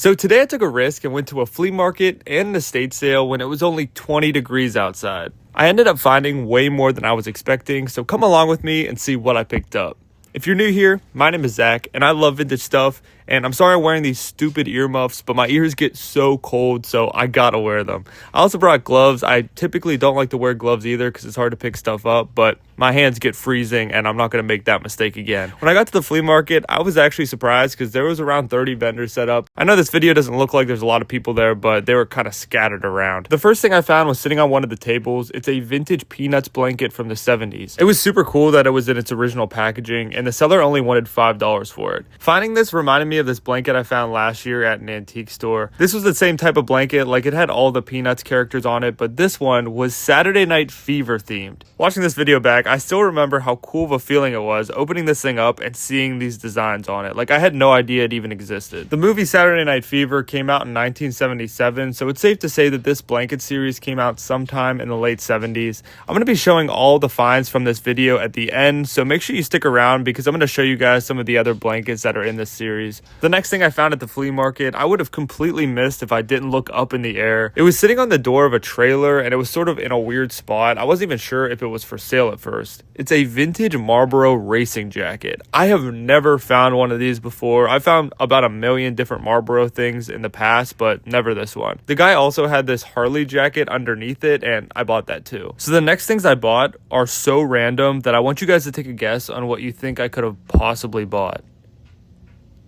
So today I took a risk and went to a flea market and an estate sale when it was only 20 degrees outside. I ended up finding way more than I was expecting, so come along with me and see what I picked up. If you're new here, my name is Zach and I love vintage stuff, and I'm sorry I'm wearing these stupid earmuffs, but my ears get so cold, so I gotta wear them. I also brought gloves. I typically don't like to wear gloves either because it's hard to pick stuff up, but my hands get freezing and I'm not going to make that mistake again. When I got to the flea market, I was actually surprised because there was around 30 vendors set up. I know this video doesn't look like there's a lot of people there, but they were kind of scattered around. The first thing I found was sitting on one of the tables. It's a vintage Peanuts blanket from the 70s. It was super cool that it was in its original packaging, and the seller only wanted $5 for it. Finding this reminded me of this blanket I found last year at an antique store. This was the same type of blanket, like it had all the Peanuts characters on it, but this one was Saturday Night Fever themed. Watching this video back, I still remember how cool of a feeling it was opening this thing up and seeing these designs on it. Like, I had no idea it even existed. The movie Saturday Night Fever came out in 1977, so it's safe to say that this blanket series came out sometime in the late 70s. I'm going to be showing all the finds from this video at the end, so make sure you stick around because I'm going to show you guys some of the other blankets that are in this series. The next thing I found at the flea market, I would have completely missed if I didn't look up in the air. It was sitting on the door of a trailer and it was sort of in a weird spot. I wasn't even sure if it was for sale at first. It's a vintage Marlboro racing jacket. I have never found one of these before. I found about a million different Marlboro things in the past, but never this one. The guy also had this Harley jacket underneath it, and I bought that too. So the next things I bought are so random that I want you guys to take a guess on what you think I could have possibly bought.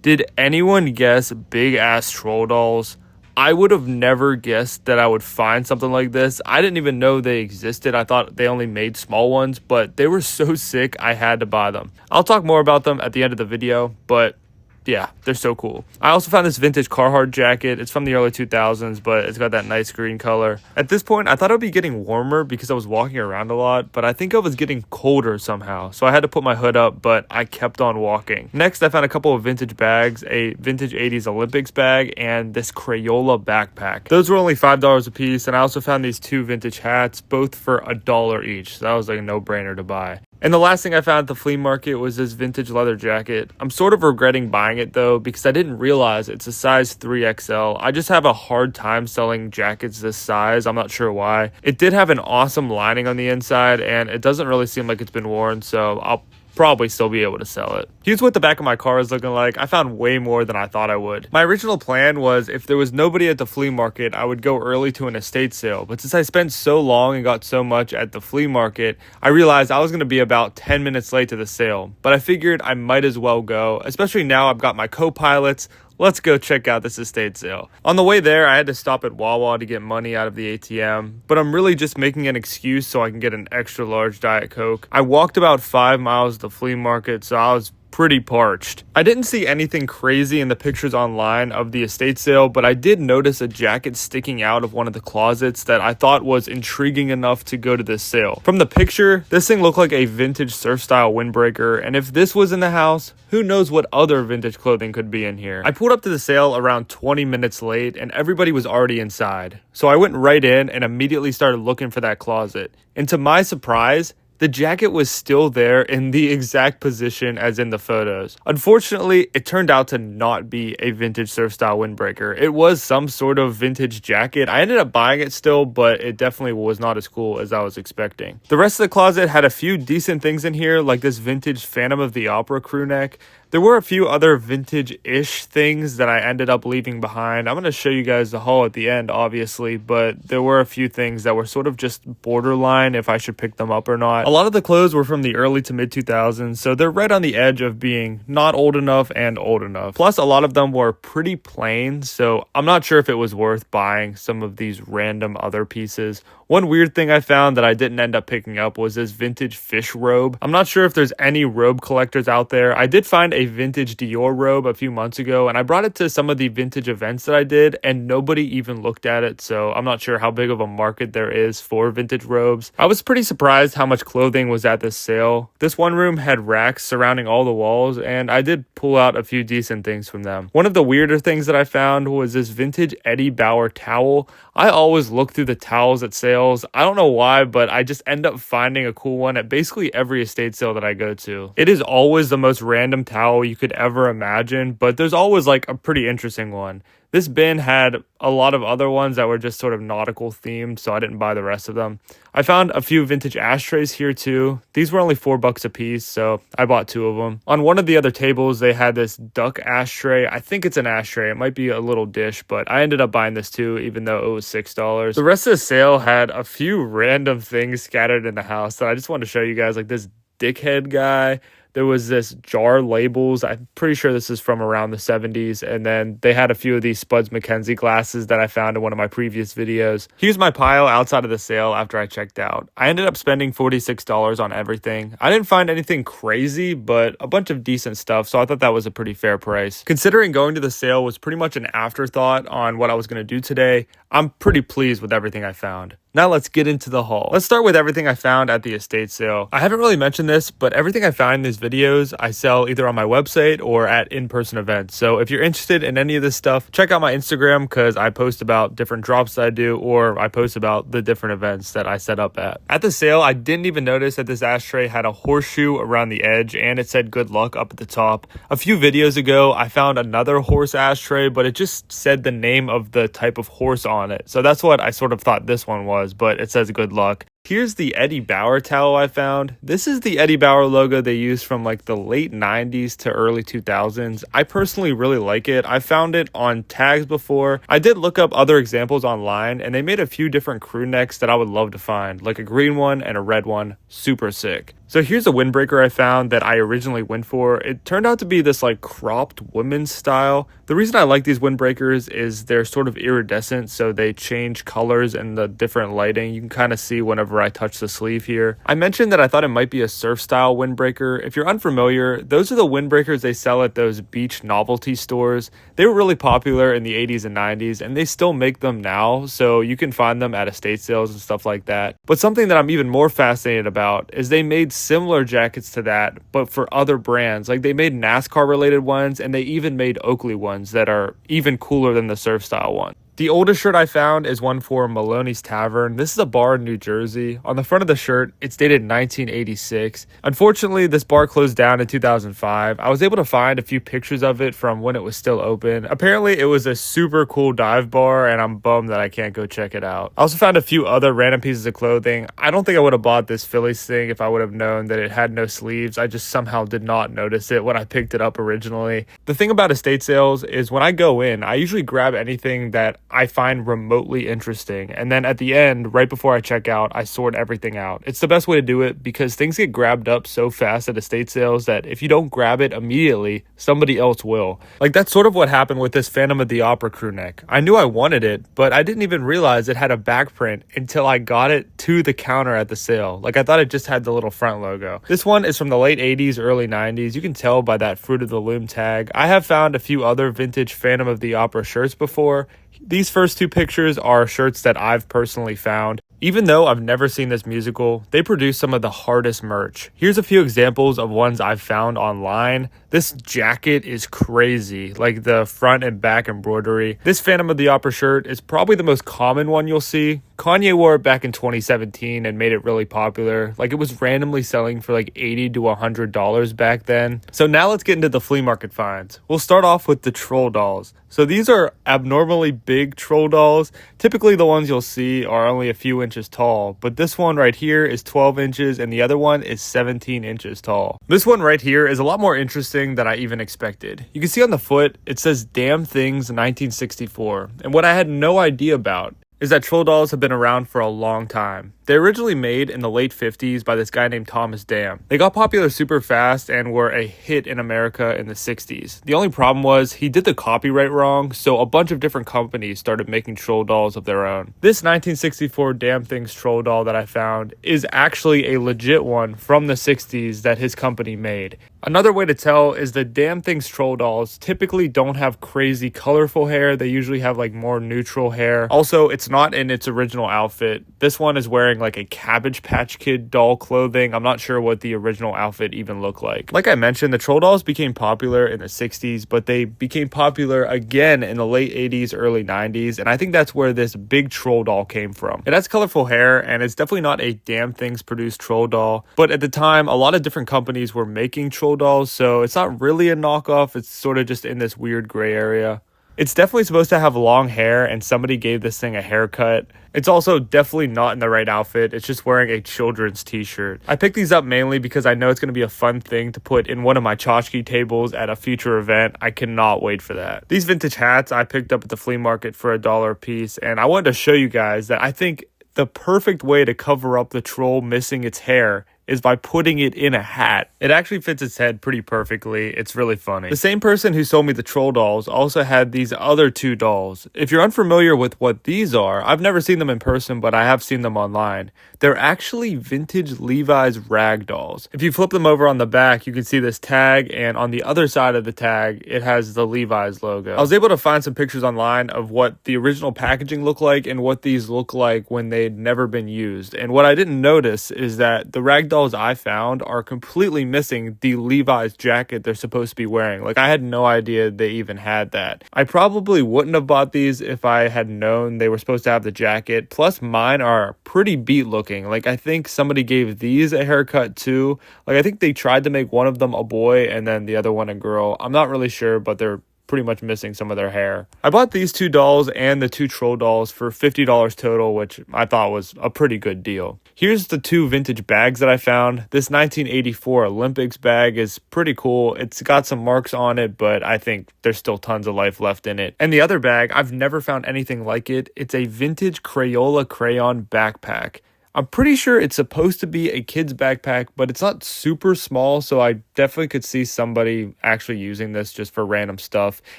Did anyone guess big ass troll dolls? I would have never guessed that I would find something like this. I didn't even know they existed. I thought they only made small ones, but they were so sick I had to buy them. I'll talk more about them at the end of the video, but yeah, they're so cool. I also found this vintage Carhartt jacket. It's from the early 2000s, but it's got that nice green color. At this point, I thought it would be getting warmer because I was walking around a lot, but I think I was getting colder somehow. So I had to put my hood up, but I kept on walking. Next, I found a couple of vintage bags, a vintage 80s Olympics bag, and this Crayola backpack. Those were only $5 a piece, and I also found these two vintage hats, both for $1 each. So that was like a no-brainer to buy. And the last thing I found at the flea market was this vintage leather jacket. I'm sort of regretting buying it though because I didn't realize it's a size 3XL. I just have a hard time selling jackets this size. I'm not sure why. It did have an awesome lining on the inside and it doesn't really seem like it's been worn, so I'll probably still be able to sell it. Here's what the back of my car is looking like. I found way more than I thought I would. My original plan was if there was nobody at the flea market, I would go early to an estate sale. But since I spent so long and got so much at the flea market, I realized I was going to be about 10 minutes late to the sale. But I figured I might as well go, especially now I've got my co-pilots. Let's go check out this estate sale. On the way there, I had to stop at Wawa to get money out of the ATM, but I'm really just making an excuse so I can get an extra large Diet Coke. I walked about 5 miles to the flea market, so I was pretty parched. I didn't see anything crazy in the pictures online of the estate sale, but I did notice a jacket sticking out of one of the closets that I thought was intriguing enough to go to this sale. From the picture, this thing looked like a vintage surf style windbreaker, and if this was in the house, who knows what other vintage clothing could be in here. I pulled up to the sale around 20 minutes late and everybody was already inside. So I went right in and immediately started looking for that closet. And to my surprise, the jacket was still there in the exact position as in the photos. Unfortunately, it turned out to not be a vintage surf style windbreaker. It was some sort of vintage jacket. I ended up buying it still, but it definitely was not as cool as I was expecting. The rest of the closet had a few decent things in here, like this vintage Phantom of the Opera crew neck. There were a few other vintage-ish things that I ended up leaving behind. I'm going to show you guys the haul at the end, obviously, but there were a few things that were sort of just borderline if I should pick them up or not. A lot of the clothes were from the early to mid-2000s, so they're right on the edge of being not old enough and old enough. Plus, a lot of them were pretty plain, so I'm not sure if it was worth buying some of these random other pieces. One weird thing I found that I didn't end up picking up was this vintage fish robe. I'm not sure if there's any robe collectors out there. I did find a vintage Dior robe a few months ago, and I brought it to some of the vintage events that I did, and nobody even looked at it, so I'm not sure how big of a market there is for vintage robes. I was pretty surprised how much clothing was at this sale. This one room had racks surrounding all the walls, and I did pull out a few decent things from them. One of the weirder things that I found was this vintage Eddie Bauer towel. I always look through the towels at sales. I don't know why, but I just end up finding a cool one at basically every estate sale that I go to. It is always the most random towel you could ever imagine, but there's always like a pretty interesting one. This bin had a lot of other ones that were just sort of nautical themed, so I didn't buy the rest of them. I found a few vintage ashtrays here too. These were only $4 a piece, so I bought 2 of them. On one of the other tables, they had this duck ashtray. I think it's an ashtray. It might be a little dish, but I ended up buying this too, even though it was $6. The rest of the sale had a few random things scattered in the house that I just wanted to show you guys, like this dickhead guy. There was this jar labels. I'm pretty sure this is from around the 70s. And then they had a few of these Spuds MacKenzie glasses that I found in one of my previous videos. Here's my pile outside of the sale after I checked out. I ended up spending $46 on everything. I didn't find anything crazy, but a bunch of decent stuff. So I thought that was a pretty fair price. Considering going to the sale was pretty much an afterthought on what I was going to do today, I'm pretty pleased with everything I found. Now let's get into the haul. Let's start with everything I found at the estate sale. I haven't really mentioned this, but everything I find in these videos, I sell either on my website or at in-person events. So if you're interested in any of this stuff, check out my Instagram because I post about different drops that I do, or I post about the different events that I set up at. At the sale, I didn't even notice that this ashtray had a horseshoe around the edge and it said good luck up at the top. A few videos ago, I found another horse ashtray, but it just said the name of the type of horse on it. So that's what I sort of thought this one was, but it says good luck. Here's the Eddie Bauer towel I found. This is the Eddie Bauer logo they used from like the late 90s to early 2000s. I personally really like it. I found it on tags before. I did look up other examples online and they made a few different crew necks that I would love to find, like a green one and a red one. Super sick. So here's a windbreaker I found that I originally went for. It turned out to be this like cropped women's style. The reason I like these windbreakers is they're sort of iridescent, so they change colors and the different lighting. You can kind of see whenever I touch the sleeve here. I mentioned that I thought it might be a surf style windbreaker. If you're unfamiliar, those are the windbreakers they sell at those beach novelty stores. They were really popular in the 80s and 90s, and they still make them now, so you can find them at estate sales and stuff like that. But something that I'm even more fascinated about is they made similar jackets to that, but for other brands. Like they made NASCAR related ones, and they even made Oakley ones that are even cooler than the surf style one. The oldest shirt I found is one for Maloney's Tavern. This is a bar in New Jersey. On the front of the shirt, it's dated 1986. Unfortunately, this bar closed down in 2005. I was able to find a few pictures of it from when it was still open. Apparently, it was a super cool dive bar, and I'm bummed that I can't go check it out. I also found a few other random pieces of clothing. I don't think I would have bought this Phillies thing if I would have known that it had no sleeves. I just somehow did not notice it when I picked it up originally. The thing about estate sales is when I go in, I usually grab anything that I find remotely interesting, and then at the end, right before I check out, I sort everything out. It's the best way to do it because things get grabbed up so fast at estate sales that if you don't grab it immediately, somebody else will. Like that's sort of what happened with this Phantom of the Opera crew neck. I knew I wanted it, but I didn't even realize it had a back print until I got it to the counter at the sale. Like I thought it just had the little front logo. This one is from the late 80s, early 90s. You can tell by that Fruit of the Loom tag. I have found a few other vintage Phantom of the Opera shirts before. These first 2 pictures are shirts that I've personally found. Even though I've never seen this musical, they produce some of the hardest merch. Here's a few examples of ones I've found online. This jacket is crazy, like the front and back embroidery. This Phantom of the Opera shirt is probably the most common one you'll see. Kanye wore it back in 2017 and made it really popular. Like it was randomly selling for like $80 to $100 back then. So now let's get into the flea market finds. We'll start off with the troll dolls. So these are abnormally big troll dolls. Typically the ones you'll see are only a few inches tall, but this one right here is 12 inches and the other one is 17 inches tall. This one right here is a lot more interesting than I even expected. You can see on the foot, it says Damn Things 1964. And what I had no idea about is that troll dolls have been around for a long time. They originally made in the late 50s by this guy named Thomas Dam. They got popular super fast and were a hit in America in the 60s. The only problem was he did the copyright wrong, so a bunch of different companies started making troll dolls of their own. This 1964 Damn Things troll doll that I found is actually a legit one from the 60s that his company made. Another way to tell is the Damn Things troll dolls typically don't have crazy colorful hair. They usually have like more neutral hair. Also, it's not in its original outfit. This one is wearing like a Cabbage Patch Kid doll clothing. I'm not sure what the original outfit even looked like. Like I mentioned, the troll dolls became popular in the 60s, but they became popular again in the late 80s, early 90s, and I think that's where this big troll doll came from. It has colorful hair, and it's definitely not a Damn Things produced troll doll, but at the time, a lot of different companies were making troll dolls, so it's not really a knockoff. It's sort of just in this weird gray area. It's definitely supposed to have long hair, and somebody gave this thing a haircut. It's also definitely not in the right outfit. It's just wearing a children's t-shirt. I picked these up mainly because I know it's going to be a fun thing to put in one of my tchotchke tables at a future event. I cannot wait for that. These vintage hats I picked up at the flea market for $1 a piece, and I wanted to show you guys that I think the perfect way to cover up the troll missing its hair is by putting it in a hat. It actually fits its head pretty perfectly. It's really funny. The same person who sold me the troll dolls also had these other two dolls. If you're unfamiliar with what these are, I've never seen them in person, but I have seen them online. They're actually vintage Levi's rag dolls. If you flip them over on the back, you can see this tag, and on the other side of the tag, it has the Levi's logo. I was able to find some pictures online of what the original packaging looked like and what these look like when they'd never been used. And what I didn't notice is that the rag dolls I found are completely missing the Levi's jacket they're supposed to be wearing. Like, I had no idea they even had that. I probably wouldn't have bought these if I had known they were supposed to have the jacket. Plus, mine are pretty beat looking. Like, I think somebody gave these a haircut too. Like, I think they tried to make one of them a boy and then the other one a girl. I'm not really sure, but they're pretty much missing some of their hair. I bought these two dolls and the two troll dolls for $50 total, which I thought was a pretty good deal. Here's the two vintage bags that I found. This 1984 Olympics bag is pretty cool. It's got some marks on it, but I think there's still tons of life left in it. And the other bag, I've never found anything like it. It's a vintage Crayola crayon backpack. I'm pretty sure it's supposed to be a kid's backpack, but it's not super small, so I definitely could see somebody actually using this just for random stuff.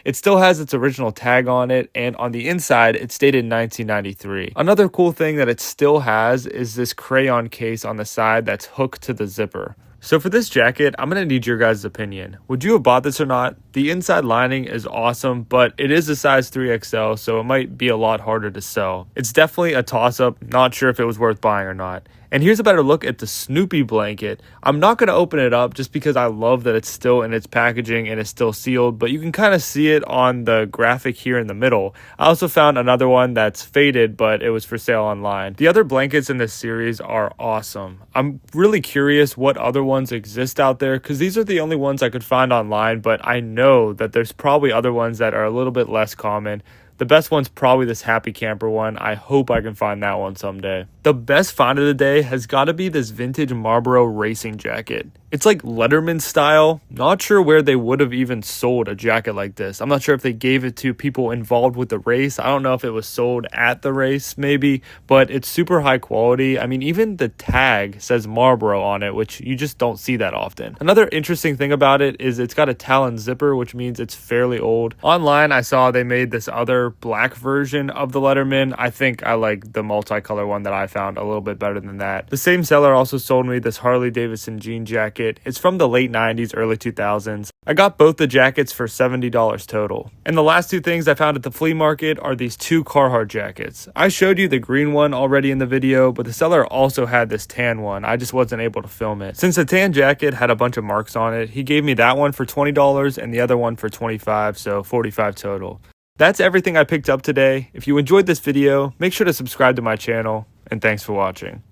It still has its original tag on it, and on the inside, it stated 1993. Another cool thing that it still has is this crayon case on the side that's hooked to the zipper. So for this jacket, I'm going to need your guys' opinion. Would you have bought this or not? The inside lining is awesome, but it is a size 3XL, so it might be a lot harder to sell. It's definitely a toss-up. Not sure if it was worth buying or not. And here's a better look at the Snoopy blanket. I'm not going to open it up just because I love that it's still in its packaging and it's still sealed, but you can kind of see it on the graphic here in the middle. I also found another one that's faded, but it was for sale online. The other blankets in this series are awesome. I'm really curious what other ones exist out there because these are the only ones I could find online, but I know that there's probably other ones that are a little bit less common. The best one's probably this Happy Camper one. I hope I can find that one someday. The best find of the day has got to be this vintage Marlboro racing jacket. It's like Letterman style. Not sure where they would have even sold a jacket like this. I'm not sure if they gave it to people involved with the race. I don't know if it was sold at the race maybe, but it's super high quality. I mean, even the tag says Marlboro on it, which you just don't see that often. Another interesting thing about it is it's got a Talon zipper, which means it's fairly old. Online, I saw they made this other black version of the Letterman. I think I like the multicolor one that I found a little bit better than that. The same seller also sold me this Harley Davidson jean jacket. It's from the late 90s, early 2000s. I got both the jackets for $70 total. And the last two things I found at the flea market are these two Carhartt jackets. I showed you the green one already in the video, but the seller also had this tan one. I just wasn't able to film it. Since the tan jacket had a bunch of marks on it, he gave me that one for $20 and the other one for $25, so $45 total. That's everything I picked up today. If you enjoyed this video, make sure to subscribe to my channel, and thanks for watching.